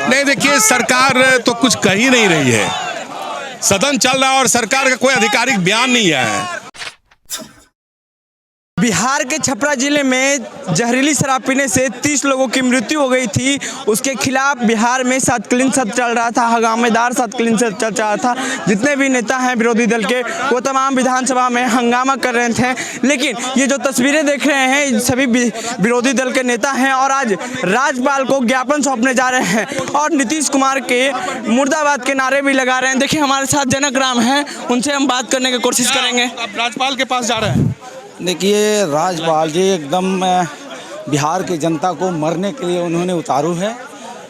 नहीं, देखिए, सरकार तो कुछ कह ही नहीं रही है। सदन चल रहा है और सरकार का कोई आधिकारिक बयान नहीं आया है। बिहार के छपरा जिले में जहरीली शराब पीने से 30 लोगों की मृत्यु हो गई थी। उसके खिलाफ बिहार में तत्कालीन सत्र चल रहा था, हंगामेदार तत्कालीन सत्र चल रहा था। जितने भी नेता हैं विरोधी दल के, वो तमाम विधानसभा में हंगामा कर रहे थे। लेकिन ये जो तस्वीरें देख रहे हैं, सभी विरोधी दल के नेता हैं और आज राज्यपाल को ज्ञापन सौंपने जा रहे हैं और नीतीश कुमार के मुर्दाबाद के नारे भी लगा रहे हैं। देखिए, हमारे साथ जनक राम हैं, उनसे हम बात करने की कोशिश करेंगे। अब राज्यपाल के पास जा रहे हैं। देखिए, राज्यपाल जी एकदम बिहार की जनता को मरने के लिए उन्होंने उतारू है।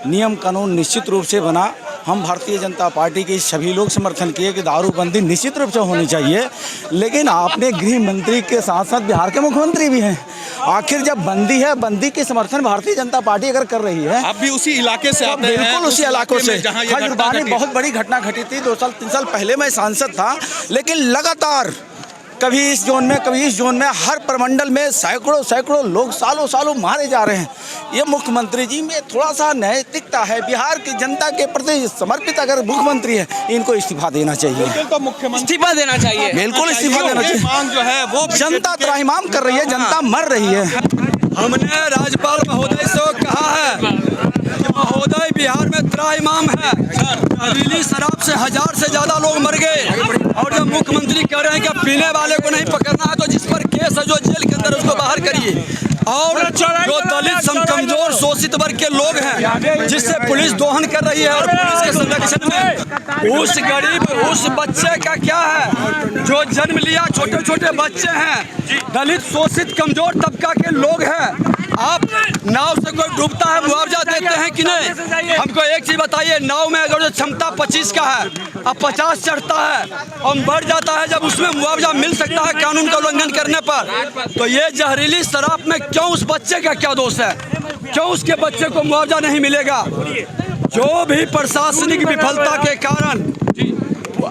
नियम कानून निश्चित रूप से बना। हम भारतीय जनता पार्टी के सभी लोग समर्थन किए कि दारूबंदी निश्चित रूप से होनी चाहिए, लेकिन आपने गृह मंत्री के साथ साथ बिहार के मुख्यमंत्री भी हैं। आखिर जब बंदी है, बंदी के समर्थन भारतीय जनता पार्टी अगर कर रही है, आप भी उसी इलाके से आते हैं? बिल्कुल उसी इलाकों से। जहाँ बहुत बड़ी घटना घटी थी 2 साल 3 साल पहले मैं सांसद था, लेकिन लगातार कभी इस जोन में कभी इस जोन में हर प्रमंडल में सैकड़ों लोग सालों सालों मारे जा रहे हैं। ये मुख्यमंत्री जी में थोड़ा सा नैतिकता है, बिहार की जनता के प्रति समर्पित अगर मुख्यमंत्री है, इनको इस्तीफा देना चाहिए। तो मुख्यमंत्री इस्तीफा देना चाहिए, बिल्कुल इस्तीफा देना चाहिए। मांग जो है वो जनता त्राहिमाम कर रही है, जनता मर रही है। हमने राज्यपाल महोदय से कहा है कि महोदय बिहार में त्राहिमाम है, जहरीली शराब से 1000 से ज्यादा लोग मर गए और जब मुख्यमंत्री कह रहे हैं कि पीने वाले को नहीं पकड़ना है तो जिस पर केस है जो जेल के अंदर उसको बाहर करिए। और जो दलित कमजोर शोषित वर्ग के लोग हैं जिससे पुलिस दोहन कर रही है और पुलिस के संरक्षण में उस गरीब उस बच्चे का क्या है जो जन्म लिया, छोटे छोटे बच्चे हैं, दलित शोषित कमजोर तबका के लोग हैं। आप नाव से कोई डूबता है मुआवजा देते हैं कि नहीं? हमको एक चीज बताइए, नाव में अगर जो क्षमता 25 का है अब 50 चढ़ता है और बढ़ जाता है, जब उसमें मुआवजा मिल सकता है कानून का उल्लंघन करने पर, तो ये जहरीली शराब में क्यों उस बच्चे का क्या दोष है? क्यों उसके बच्चे को मुआवजा नहीं मिलेगा? जो भी प्रशासनिक विफलता के कारण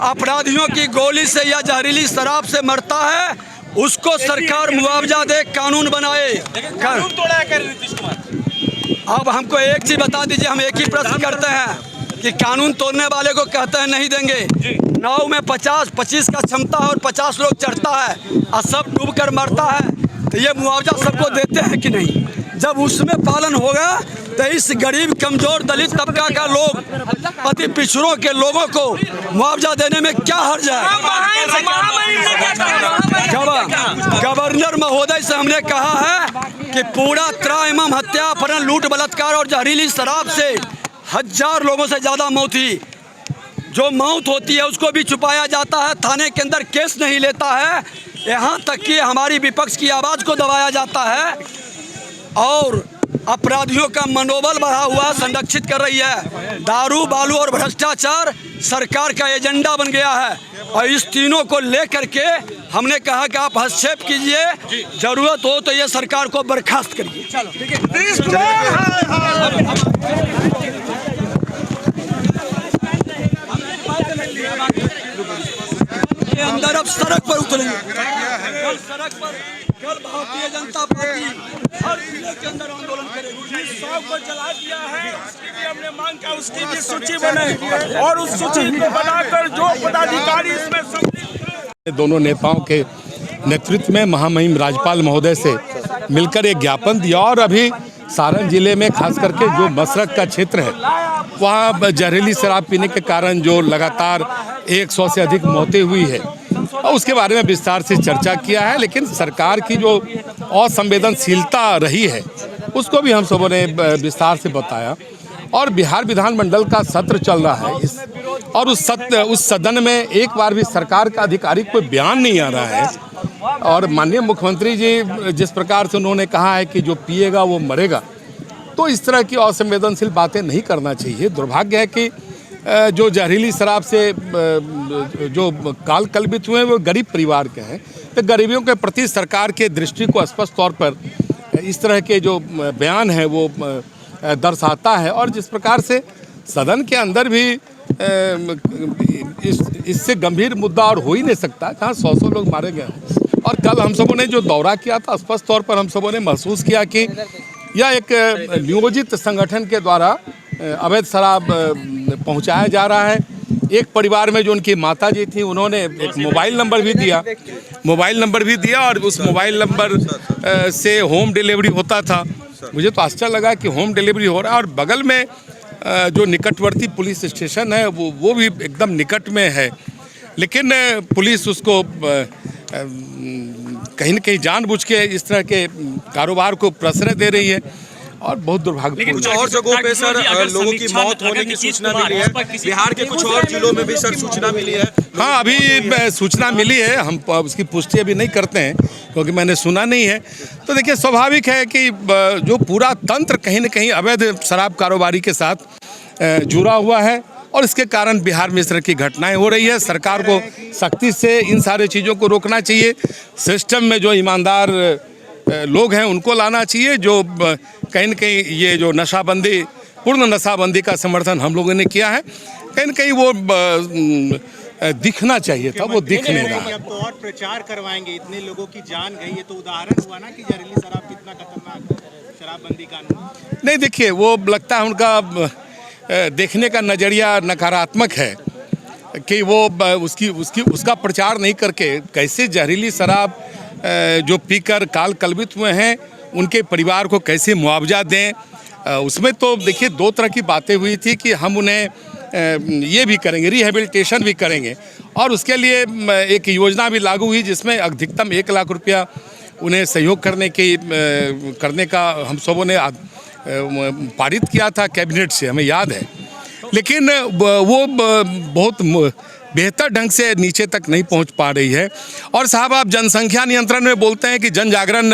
अपराधियों की गोली से या जहरीली शराब से मरता है, उसको सरकार मुआवजा दे, कानून बनाए। कानून तोड़ा कर नीतीश कुमार। अब हमको एक चीज बता दीजिए, हम एक ही प्रश्न करते हैं कि कानून तोड़ने वाले को कहते हैं नहीं देंगे। नाव में 25 का क्षमता और 50 लोग चढ़ता है और सब डूब कर मरता है, तो ये मुआवजा सबको देते हैं कि नहीं? जब उसमें पालन होगा तो इस गरीब कमजोर दलित तबका का लोग, अति पिछड़ों के लोगों को मुआवजा देने में क्या हर्ज है? गवर्नर महोदय से हमने कहा है कि पूरा त्राहिमाम हत्या, अपहरण, लूट, बलात्कार और जहरीली शराब से 1000 लोगों से ज्यादा मौत हुई। जो मौत होती है उसको भी छुपाया जाता है, थाने के अंदर केस नहीं लेता है, यहाँ तक कि हमारी विपक्ष की आवाज़ को दबाया जाता है और अपराधियों का मनोबल बढ़ा हुआ संरक्षित कर रही है। दारू, बालू और भ्रष्टाचार सरकार का एजेंडा बन गया है और इस तीनों को लेकर के हमने कहा कि आप हस्तक्षेप कीजिए, जरूरत हो तो ये सरकार को बर्खास्त करिए। अंदर अब सड़क पर उतरेंगे, कल सड़क पर, कल भारतीय जनता पार्टी हर जिले के अंदर आंदोलन करेगी। 100 को जला दिया है, उसकी भी हमने मांग किया, उसकी भी सूची बने और उस सूची को बनाकर जो पदाधिकारी इसमें सम्मिलित। दोनों नेताओं के नेतृत्व में महामहिम राज्यपाल महोदय से मिलकर एक ज्ञापन दिया और अभी सारण जिले में खास करके जो मसरक का क्षेत्र है, वहाँ जहरीली शराब पीने के कारण जो लगातार 100 से अधिक मौतें हुई है, और उसके बारे में विस्तार से चर्चा किया है। लेकिन सरकार की जो असंवेदनशीलता रही है उसको भी हम सबों ने विस्तार से बताया। और बिहार विधानमंडल का सत्र चल रहा है और उस सदन में एक बार भी सरकार का आधिकारिक कोई बयान नहीं आ रहा है। और माननीय मुख्यमंत्री जी जिस प्रकार से उन्होंने कहा है कि जो पिएगा वो मरेगा, तो इस तरह की असंवेदनशील बातें नहीं करना चाहिए। दुर्भाग्य है कि जो जहरीली शराब से जो काल कलबित हुए वो गरीब परिवार के हैं, तो गरीबियों के प्रति सरकार के दृष्टि को स्पष्ट तौर पर इस तरह के जो बयान है वो दर्शाता है। और जिस प्रकार से सदन के अंदर भी इससे गंभीर मुद्दा और हो ही नहीं सकता जहाँ 100 लोग मारे गए हों। और कल हम सबों ने जो दौरा किया था, स्पष्ट तौर पर हम सबों ने महसूस किया कि यह एक नियोजित संगठन के द्वारा अवैध शराब पहुंचाया जा रहा है। एक परिवार में जो उनकी माता जी थी, उन्होंने एक मोबाइल नंबर भी दिया और उस मोबाइल नंबर से होम डिलीवरी होता था। मुझे तो आश्चर्य लगा कि होम डिलीवरी हो रहा है और बगल में जो निकटवर्ती पुलिस स्टेशन है वो भी एकदम निकट में है, लेकिन पुलिस उसको कहीं न कहीं जानबूझ के इस तरह के कारोबार को प्रश्रय दे रही है और बहुत दुर्भाग्यपूर्ण। कुछ और जगहों पे सर लोगों की मौत होने की सूचना मिली है, बिहार के कुछ और जिलों में भी सर सूचना मिली है। हाँ, अभी सूचना मिली है, हम उसकी पुष्टि अभी नहीं करते हैं क्योंकि मैंने सुना नहीं है। तो देखिए, स्वाभाविक है कि जो पूरा तंत्र कहीं न कहीं अवैध शराब कारोबारी के साथ जुड़ा हुआ है और इसके कारण बिहार में इस तरह की घटनाएं हो रही है। सरकार को सख्ती से इन सारे चीज़ों को रोकना चाहिए। सिस्टम में जो ईमानदार लोग हैं उनको लाना चाहिए। जो कहीं न कहीं ये जो नशाबंदी, पूर्ण नशाबंदी का समर्थन हम लोगों ने किया है, कहीं न कहीं वो दिखना चाहिए था, वो दिख नहीं रहा। अब तो और प्रचार करवाएंगे, इतने लोगों की जान गई है, तो उदाहरण हुआ ना कि जहरीली शराब कितना खतरनाक है, शराबबंदी कानून। नहीं, देखिए, वो लगता है उनका देखने का नज़रिया नकारात्मक है कि वो उसका प्रचार नहीं करके कैसे जहरीली शराब जो पीकर काल कलवित हुए हैं उनके परिवार को कैसे मुआवजा दें। उसमें तो देखिए 2 तरह की बातें हुई थी कि हम उन्हें ये भी करेंगे, रिहेबिलिटेशन भी करेंगे और उसके लिए एक योजना भी लागू हुई जिसमें अधिकतम 1 लाख रुपया उन्हें सहयोग करने का हम सबों ने पारित किया था कैबिनेट से, हमें याद है। लेकिन वो बहुत बेहतर ढंग से नीचे तक नहीं पहुंच पा रही है। और साहब, आप जनसंख्या नियंत्रण में बोलते हैं कि जन जागरण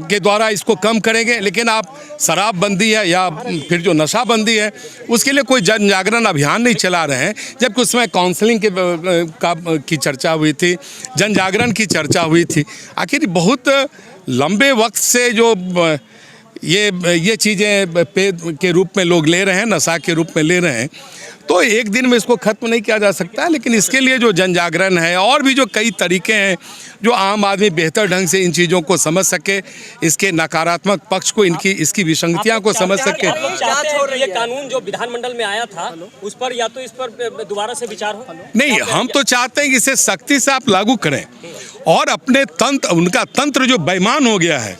के द्वारा इसको कम करेंगे, लेकिन आप शराबबंदी है या फिर जो नशाबंदी है उसके लिए कोई जन जागरण अभियान नहीं चला रहे हैं, जबकि उसमें काउंसलिंग की चर्चा हुई थी, जन जागरण की चर्चा हुई थी। आखिर बहुत लंबे वक्त से जो ये चीज़ें पेय के रूप में लोग ले रहे हैं, नशा के रूप में ले रहे हैं, तो एक दिन में इसको ख़त्म नहीं किया जा सकता। लेकिन इसके लिए जो जन जागरण है और भी जो कई तरीके हैं जो आम आदमी बेहतर ढंग से इन चीज़ों को समझ सके, इसके नकारात्मक पक्ष को, इसकी विसंगतियाँ को समझ सके। ये कानून जो विधानमंडल में आया था उस पर या तो इस पर दोबारा से विचार हो। नहीं, हम तो चाहते हैं कि इसे सख्ती से आप लागू करें और अपने उनका तंत्र जो बेईमान हो गया है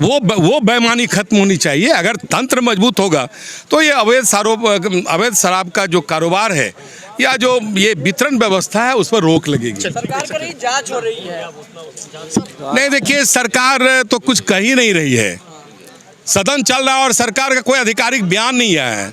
वो बेईमानी खत्म होनी चाहिए। अगर तंत्र मजबूत होगा तो ये अवैध शराब का जो कारोबार है या जो ये वितरण व्यवस्था है उस पर रोक लगेगी। सरकार की रही जांच हो रही है। नहीं, देखिए, सरकार तो कुछ कह ही नहीं रही है। सदन चल रहा है और सरकार का कोई आधिकारिक बयान नहीं आया है।